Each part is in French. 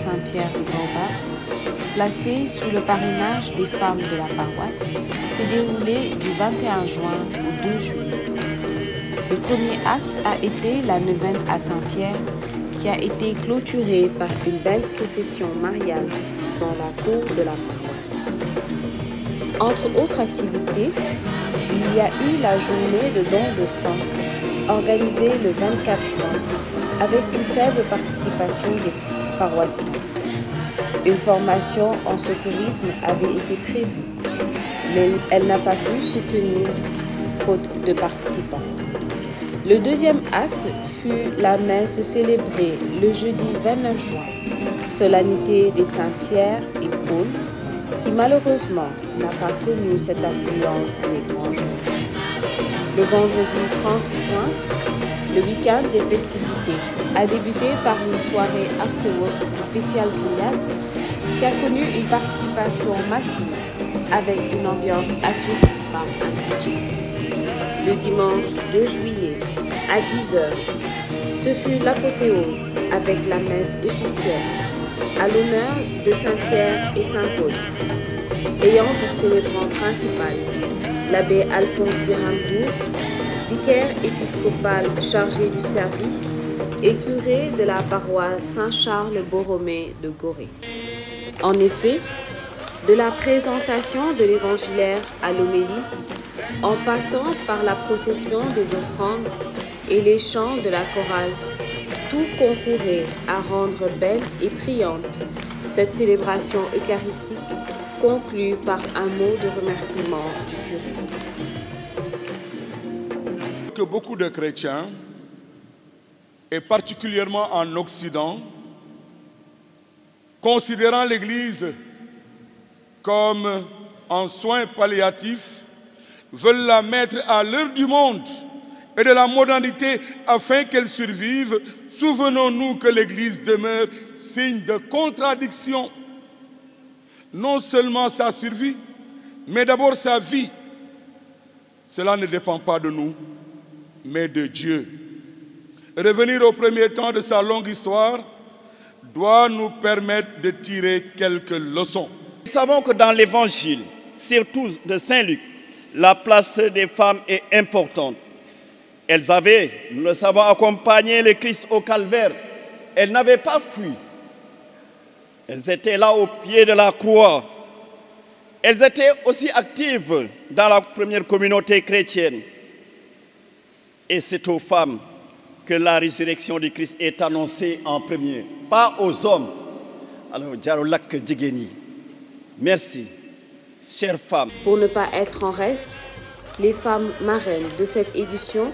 Saint-Pierre de Baobab, placée sous le parrainage des femmes de la paroisse, s'est déroulée du 21 juin au 2 juillet. Le premier acte a été la neuvaine à Saint-Pierre, qui a été clôturée par une belle procession mariale dans la cour de la paroisse. Entre autres activités, il y a eu la journée de don de sang, organisée le 24 juin, avec une faible participation des paroissiens. Une formation en secourisme avait été prévue, mais elle n'a pas pu se tenir faute de participants. Le deuxième acte fut la messe célébrée le jeudi 29 juin, solennité des Saint-Pierre et Paul, qui malheureusement n'a pas connu cette affluence des grands jours. Le vendredi 30 juin, le week-end des festivités a débuté par une soirée afterwork spéciale grillade qui a connu une participation massive avec une ambiance assurée par un DJ. Le dimanche 2 juillet à 10h, ce fut l'apothéose avec la messe officielle à l'honneur de Saint-Pierre et Saint-Paul, ayant pour célébrant principal l'abbé Alphonse Biramdour, vicaire épiscopal chargé du service et curé de la paroisse Saint-Charles-Borromée de Gorée. En effet, de la présentation de l'évangile à l'homélie, en passant par la procession des offrandes et les chants de la chorale, tout concourait à rendre belle et priante cette célébration eucharistique conclue par un mot de remerciement du curé. Que beaucoup de chrétiens, et particulièrement en Occident, considérant l'Église comme un soin palliatif, veulent la mettre à l'heure du monde et de la modernité afin qu'elle survive. Souvenons-nous que l'Église demeure signe de contradiction. Non seulement sa survie, mais d'abord sa vie. Cela ne dépend pas de nous, mais de Dieu. Revenir au premier temps de sa longue histoire doit nous permettre de tirer quelques leçons. Nous savons que dans l'Évangile, surtout de Saint Luc, la place des femmes est importante. Elles avaient, nous le savons, accompagné le Christ au calvaire. Elles n'avaient pas fui. Elles étaient là au pied de la croix. Elles étaient aussi actives dans la première communauté chrétienne. Et c'est aux femmes que la résurrection du Christ est annoncée en premier, pas aux hommes. Alors, Djarolak Djigeni, merci, chères femmes. Pour ne pas être en reste, les femmes marraines de cette édition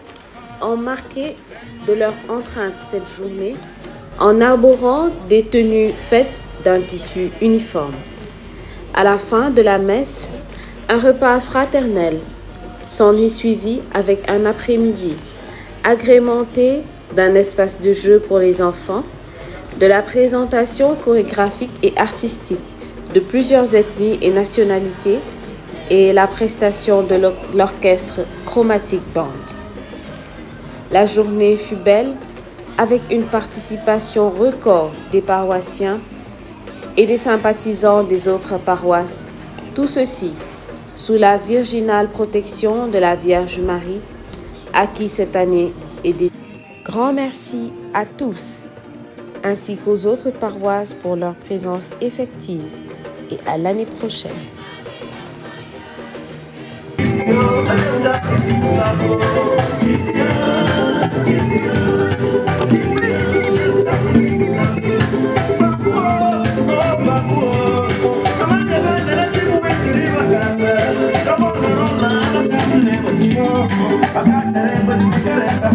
ont marqué de leur empreinte cette journée en arborant des tenues faites d'un tissu uniforme. À la fin de la messe, un repas fraternel s'en est suivi avec un après-midi agrémenté d'un espace de jeu pour les enfants, de la présentation chorégraphique et artistique de plusieurs ethnies et nationalités et la prestation de l'orchestre Chromatic Band. La journée fut belle avec une participation record des paroissiens et des sympathisants des autres paroisses, tout ceci sous la virginale protection de la Vierge Marie, à qui cette année est dédiée. Grand merci à tous, ainsi qu'aux autres paroisses pour leur présence effective et à l'année prochaine. I got that, but